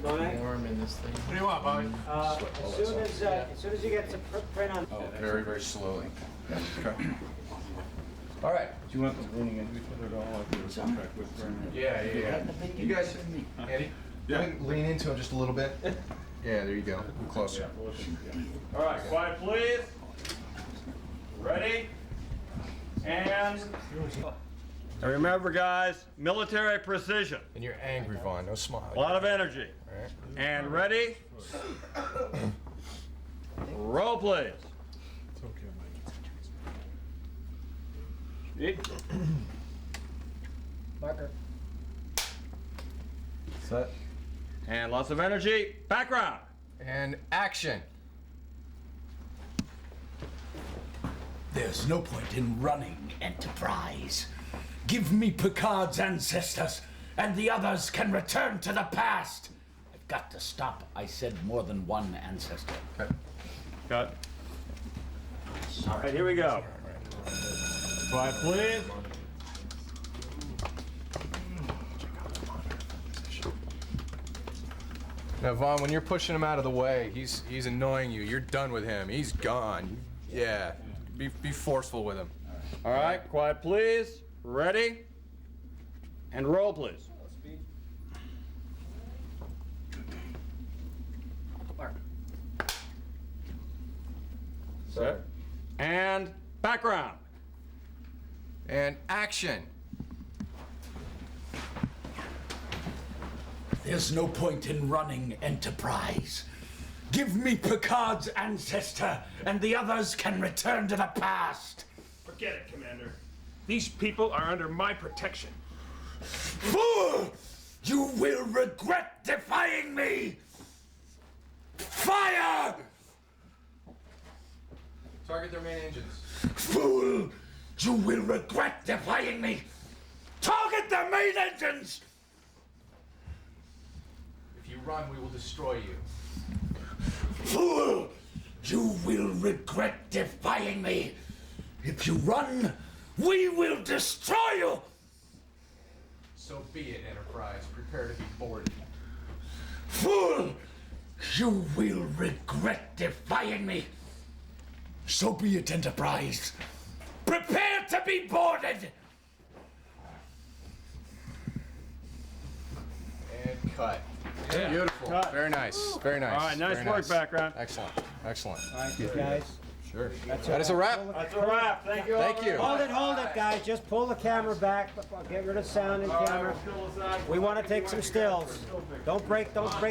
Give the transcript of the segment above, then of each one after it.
warm in this thing. What do you want, Bobby? As soon as you get some print on. Oh, very, very slowly. Okay. All right. Do you want them leaning into each other at all? Like your contract with Vernon? Yeah. You guys, Andy, lean into him just a little bit. Yeah, there you go. A little closer. All right, quiet, please. Ready? And remember, guys, military precision. And you're angry, Vaughn. No smile. A lot of energy. All right. And ready? Roll, please. Marker. Set. And lots of energy. Background. And action. There's no point in running, Enterprise. Give me Picard's ancestors, and the others can return to the past. I've got to stop. I said more than one ancestor. Okay. Cut. All right, here we go. Quiet, please. Now, Vaughn, when you're pushing him out of the way, he's annoying you. You're done with him. He's gone. Yeah. Be forceful with him. All right, quiet, please. Ready? And roll, please. Set. And background. And action. There's no point in running, Enterprise. Give me Picard's ancestor, and the others can return to the past. Forget it, Commander. These people are under my protection. Fool! You will regret defying me! Fire! Target their main engines. Fool! You will regret defying me! Target the main engines! If you run, we will destroy you. Fool! You will regret defying me! If you run, we will destroy you! So be it, Enterprise. Prepare to be boarded. Fool! You will regret defying me! So be it, Enterprise. Prepare to be boarded! And cut. Yeah. Beautiful. Cut. Very nice. Very nice. All right, nice Very work, nice. background. Excellent. Excellent. All right, you guys. Sure. That is a wrap. That's a wrap. Thank you all. Thank you. Hold it, guys. Just pull the camera back. Get rid of sound and camera. We want to take some stills. Don't break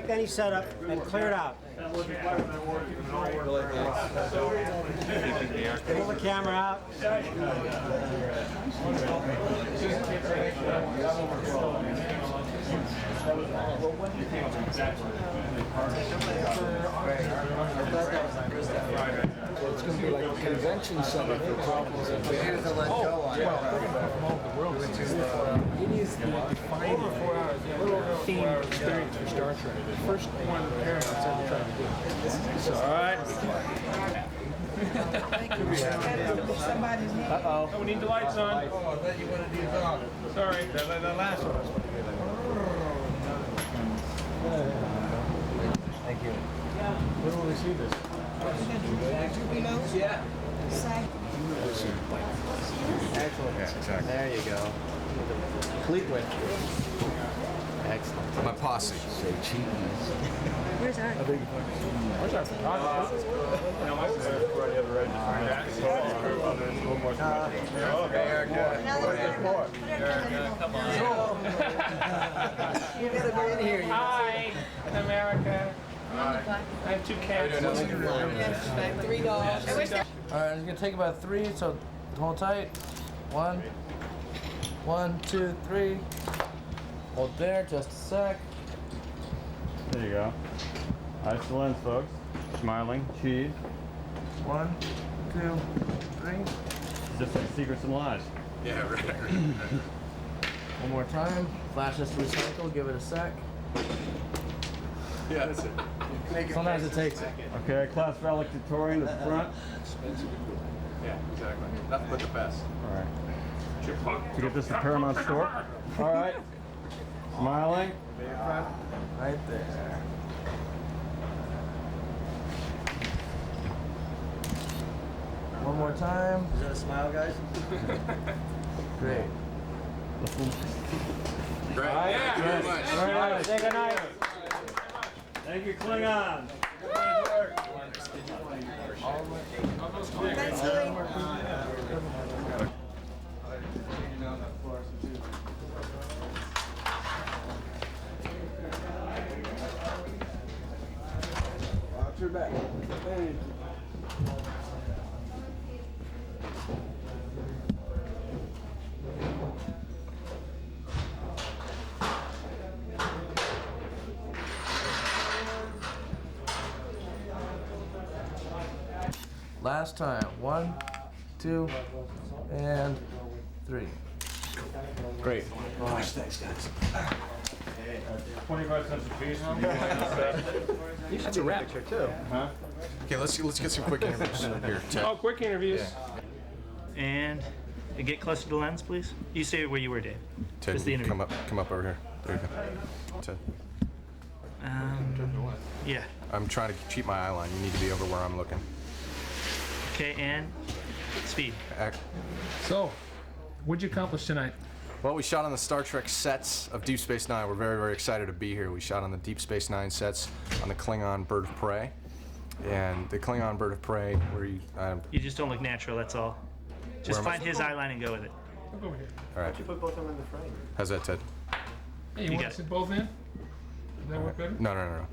any setup, and clear it out. Pull the camera out. It's going to be like a convention center for problems. We needed to let go on It is the defining theme experience for Star Trek. The first one the Paramount's ever tried to do. All right. Uh-oh. We need the lights on. Oh, I thought you wanted these on. Sorry. The last one. Thank you. Where will we see this? Yeah. Excellent. Yeah, exactly. There you go. Fleetwood. Excellent. My posse. Say cheese. Where's our? Where's our photographer? Come on. You gotta be in here. Hi, America. I have two cats. $3. All right, it's gonna take about 3, so hold tight. 1, 2, 3. Hold there, just a sec. There you go. Eyes to the lens, folks. Smiling. Cheese. 1, 2, 3. Just like Secrets and Lies. Yeah, right. One more time. Flash this to recycle. Give it a sec. Yeah, that's it. Sometimes it takes it. Okay, class valedictorian at the front. Yeah, exactly. Nothing but the best. All right. To get this to Paramount Store. All right. Smiling. Right there. One more time. Is that a smile, guys? Great. Great. Yeah, very much. Very nice. Say goodnight. Thank you, Klingon. Thanks, Louie. Watch your back. Last time. 1, 2, and 3. Great. Gosh, thanks, guys. 25 cents a piece. That's a wrap picture too. Huh? Okay, let's get some quick interviews here. Ted. Oh, quick interviews. And get closer to the lens, please. You stay where you were, Dave. Ted, Just the interview. come up over here. There you go. Ted, Yeah. I'm trying to cheat my eye line. You need to be over where I'm looking. Okay, and speed. So, what'd you accomplish tonight? Well, we shot on the Star Trek sets of Deep Space Nine. We're very, very excited to be here. We shot on the Deep Space Nine sets on the Klingon Bird of Prey. And the Klingon Bird of Prey, where you... You just don't look natural, that's all. Just Where am I? find his eye line and go with it. Look over here. all right. You put both of them in the frame. How's that, Ted? Hey, you want got to sit both in? Does that work better? No.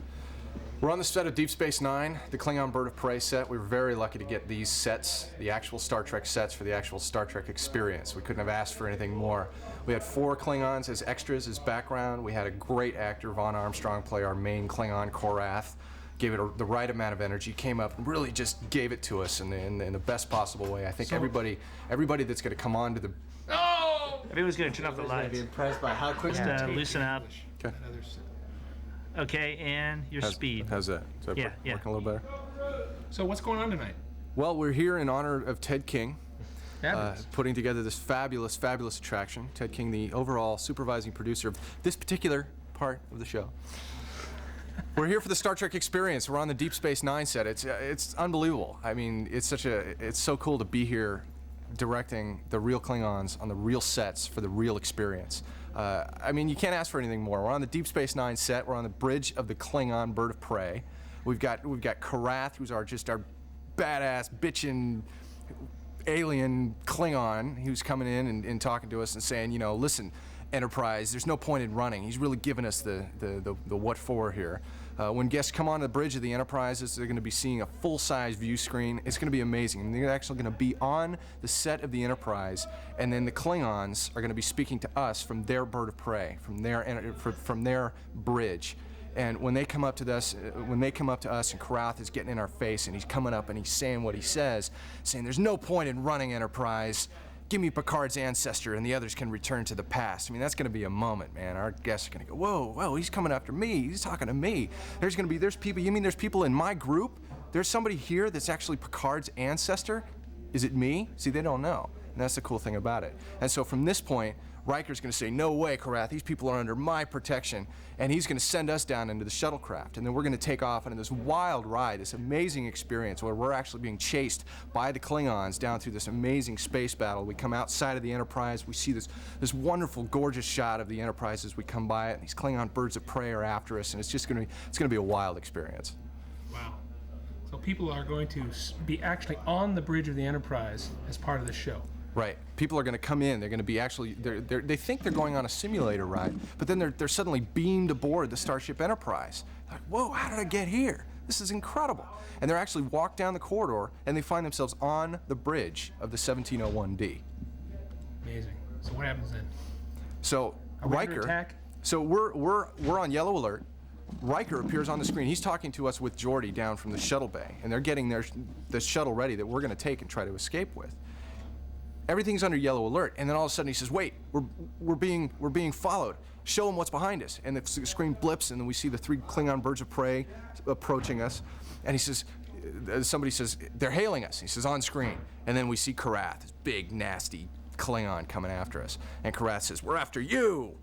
We're on the set of Deep Space Nine, the Klingon Bird of Prey set. We were very lucky to get these sets, the actual Star Trek sets for the actual Star Trek experience. We couldn't have asked for anything more. We had 4 Klingons as extras, as background. We had a great actor, Vaughn Armstrong, play our main Klingon, Korath. Gave it the right amount of energy, came up and really just gave it to us in the best possible way. I think everybody that's going to come on to the... Oh! Everyone's gonna turn off the Be lights. impressed by how quick. Just loosen up. Okay. Okay, and your speed. How's that? Is that Yeah. working a little better? So, what's going on tonight? Well, we're here in honor of Ted King, Fabulous. putting together this fabulous, fabulous attraction. Ted King, the overall supervising producer of this particular part of the show. We're here for the Star Trek experience. We're on the Deep Space Nine set. It's unbelievable. I mean, it's so cool to be here directing the real Klingons on the real sets for the real experience. I mean, you can't ask for anything more. We're on the Deep Space Nine set. We're on the bridge of the Klingon Bird of Prey. We've got Korath, who's our badass bitchin' alien Klingon, who's coming in and talking to us and saying, you know, listen, Enterprise, there's no point in running. He's really giving us the what for here. When guests come on the bridge of the Enterprises, they're going to be seeing a full-size view screen. It's going to be amazing. And they're actually going to be on the set of the Enterprise, and then the Klingons are going to be speaking to us from their bird of prey, from their bridge. And when they come up to us, and Korath is getting in our face, and he's coming up and he's saying what he says, saying, "There's no point in running, Enterprise. Give me Picard's ancestor, and the others can return to the past." I mean, that's going to be a moment, man. Our guests are going to go, whoa, he's coming after me. He's talking to me. There's people. You mean there's people in my group? There's somebody here that's actually Picard's ancestor? Is it me? See, they don't know. And that's the cool thing about it. And so from this point, Riker's going to say, "No way, Korath. These people are under my protection." And he's going to send us down into the shuttlecraft. And then we're going to take off into this wild ride, this amazing experience where we're actually being chased by the Klingons down through this amazing space battle. We come outside of the Enterprise. We see this wonderful, gorgeous shot of the Enterprise as we come by it. And these Klingon birds of prey are after us. And it's just going to be a wild experience. Wow. So people are going to be actually on the bridge of the Enterprise as part of the show. Right. People are going to come in. They're going to be they think they're going on a simulator ride, but then they're suddenly beamed aboard the Starship Enterprise. Like, whoa, how did I get here? This is incredible. And they're actually walk down the corridor, and they find themselves on the bridge of the 1701D. Amazing. So what happens then? So Are we under Riker. attack? So we're on yellow alert. Riker appears on the screen. He's talking to us with Geordi down from the shuttle bay, and they're getting the shuttle ready that we're going to take and try to escape with. Everything's under yellow alert, and then all of a sudden he says, "Wait, we're being followed. Show them what's behind us." And the screen blips, and then we see the 3 Klingon birds of prey approaching us. And he says, somebody says, "They're hailing us." He says, "On screen." And then we see Korath, this big, nasty Klingon coming after us. And Korath says, "We're after you."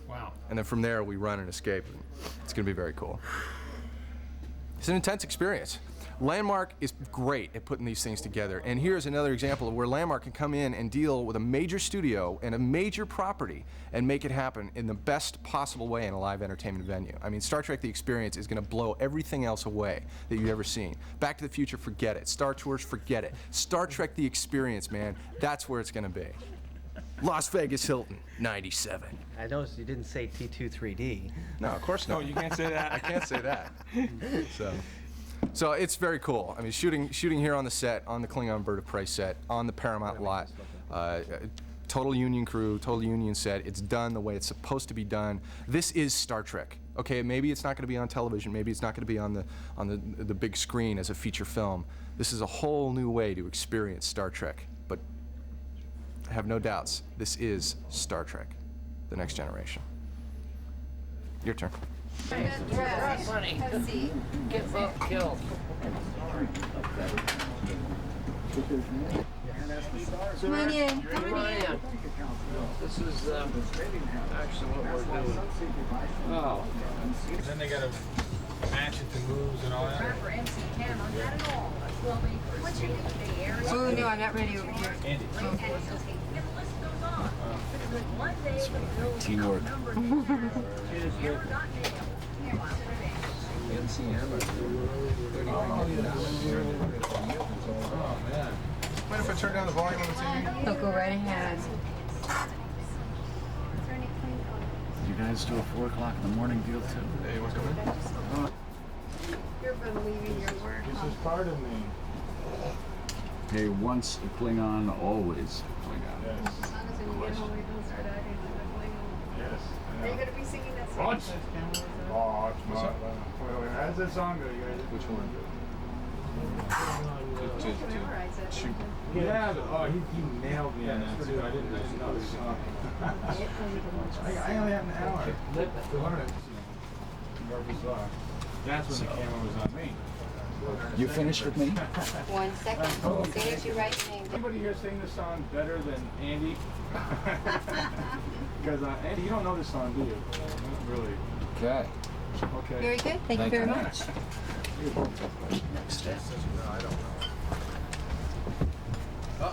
Wow. And then from there, we run and escape. It's going to be very cool. It's an intense experience. Landmark is great at putting these things together. And here's another example of where Landmark can come in and deal with a major studio and a major property and make it happen in the best possible way in a live entertainment venue. I mean, Star Trek The Experience is going to blow everything else away that you've ever seen. Back to the Future, forget it. Star Tours, forget it. Star Trek The Experience, man, that's where it's going to be. Las Vegas Hilton, 97. I noticed you didn't say T2 3D. No, of course not. No, you can't say that. I can't say that. So it's very cool. I mean, shooting here on the set, on the Klingon Bird of Prey set, on the Paramount lot, total union crew, total union set. It's done the way it's supposed to be done. This is Star Trek. Okay, maybe it's not going to be on television. Maybe it's not going to be on the big screen as a feature film. This is a whole new way to experience Star Trek. But I have no doubts, this is Star Trek, The Next Generation. Your turn. Funny. Get both killed. Come on in. Come on in. This is actually what we're doing. Oh. Then they gotta match it to moves and all that. Oh no, I'm not ready over here. Teamwork. Mind if I turn down the volume on the TV? Oh, go right ahead. You guys do a 4 o'clock in the morning deal too? Hey, what's going on? You're believing your work. This is part of me. Hey, once a Klingon, always a Klingon. Yes. As long as when you get home, we don't start acting like a Yes. Are you going to be singing that song? Watch. Watch. Wait, how's that song go, you guys? Which one? Memorize it. Yeah, he nailed me on that too. I didn't know the song. I only have an hour to learn it. That's when the camera was on me. You finished with me? 1 second. Say it your right name. Anybody here sing this song better than Andy? Because Andy, you don't know this song, do you? Not really. Okay. Okay. Very good. Thank you very much. Next step.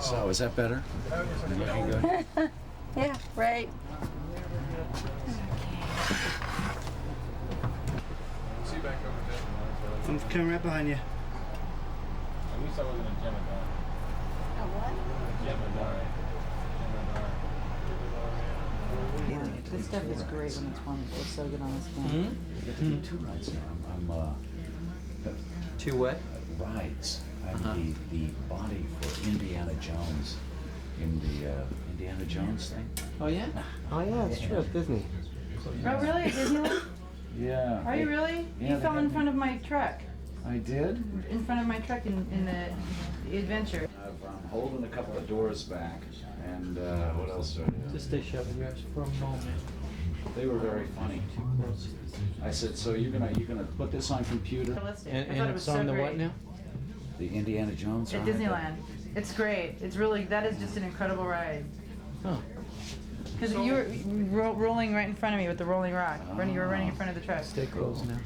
So, is that better? Looking good? Yeah, right. See you back over there. I'm coming right behind you. At least I wasn't a Gemini. A what? This stuff is great when it's one. It's so good on the skin. I get to do 2 rides now. I'm 2 what? rides. I'm the body for Indiana Jones in the Indiana Jones thing. Oh yeah? Oh yeah, it's true. It's Disney. Oh, really? At Disneyland? Yeah. Are you really? Yeah, You they fell in had front of my truck. I did? In front of my truck in the adventure. I'm holding a couple of doors back. And what else do I do? Just stay shut with yours for a moment. They were very funny. I said, so you're gonna put this on computer? Realistic. I And thought it it's was so on the great. what now? The Indiana Jones At ride? Disneyland. It's great. It's really, that is just an incredible ride. Oh. Because you were rolling right in front of me with the rolling rock. You were running in front of the truck. Stay closed now.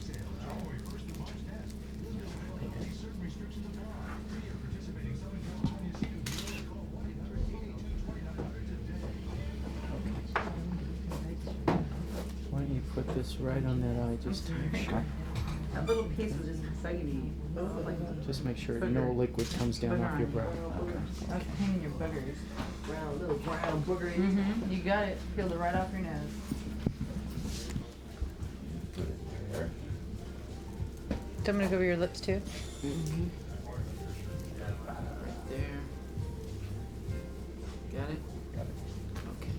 Why don't you put this right on that eye just to make sure. That little piece was just soggy. Just make sure no liquid comes down off your brow. That's hanging your boogers. Brown, little brown boogery. Mm-hmm. You got it. Peeled it right off your nose. Do you want me to go over your lips too? Mm-hmm. Right there. Got it? Got it. Okay.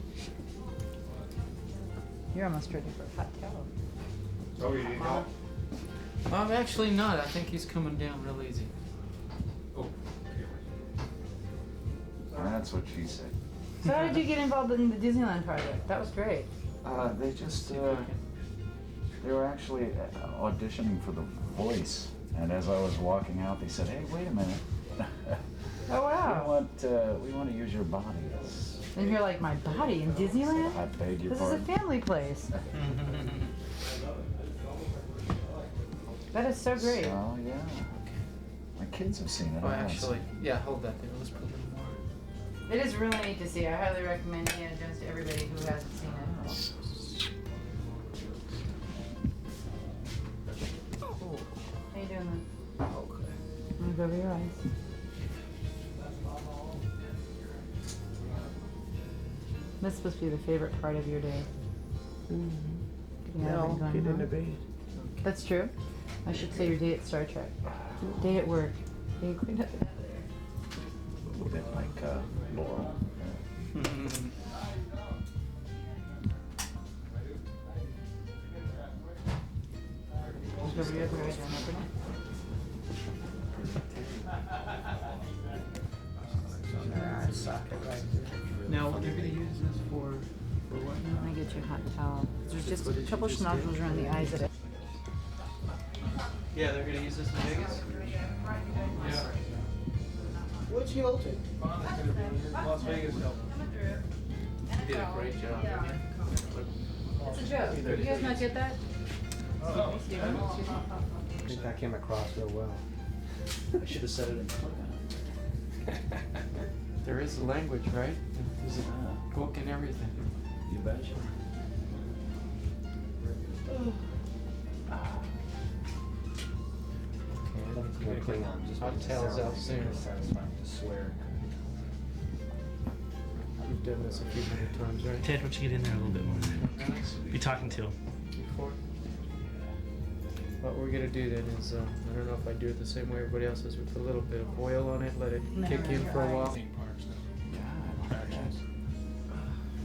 You're almost ready for a hot towel. Oh, you need help? I'm actually not. I think he's coming down real easy. That's what she said. So how did you get involved in the Disneyland project? That was great. They just, they were actually auditioning for The Voice. And as I was walking out, they said, hey, wait a minute. Oh wow. We want to use your body as And you're like, my body in Disneyland? I beg your This is a pardon. family place. That is so great. Oh, yeah. My kids have seen it. Oh, I haven't actually, seen yeah, hold that there. Let's put a little more. It is really neat to see. I highly recommend Indiana Jones to everybody who hasn't seen it. How you doing, Lynn? Okay. I'm gonna go over your eyes. This is supposed to be the favorite part of your day. Getting out of bed and going home. bed. That's true. I should say your day at Star Trek. Day at work. Day at clean up. A little bit like Laurel. Just over your other eye, John, open it. Now, they're gonna use this for what now? I'm gonna get you a hot towel. There's just a couple nodules around the eyes of it. Yeah, they're gonna use this in Vegas? Yeah. Which Hilton? Las Vegas Hilton. You did a great job. It's a joke. Did you guys not get that? Oh. I think that came across real well. I should have said it in There is a language, right? There's a book and everything. You betcha. Klingon. Just Hot tails out soon. Satisfying to swear. We've done this a few hundred times, right? Ted, why don't you get in there a little bit more? Be talking to him. Before. What we're gonna do then is, I don't know if I do it the same way everybody else does. We put a little bit of oil on it, let it kick in for a while.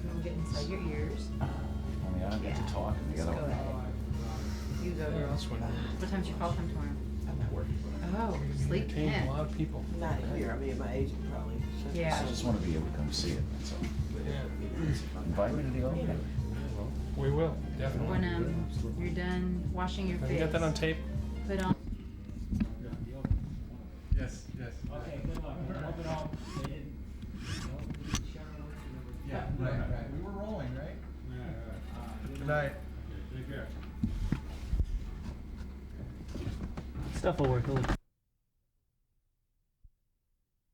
Don't get inside your ears. I mean, I don't get to talk. I Just gotta. go ahead. You go, girl. What time should you call him tomorrow? Oh, sleep Entertain in. a lot of people. Not here. I mean, my agent probably. Yeah. I just want to be able to come see it. That's all. Yeah. Invite me to the opening. We will, definitely. When you're done washing your Have face, you got that on tape? put on. Yes, yes. Okay, good luck. Hope it all. Yeah, right. We were rolling, right? Good night. Stuff will work.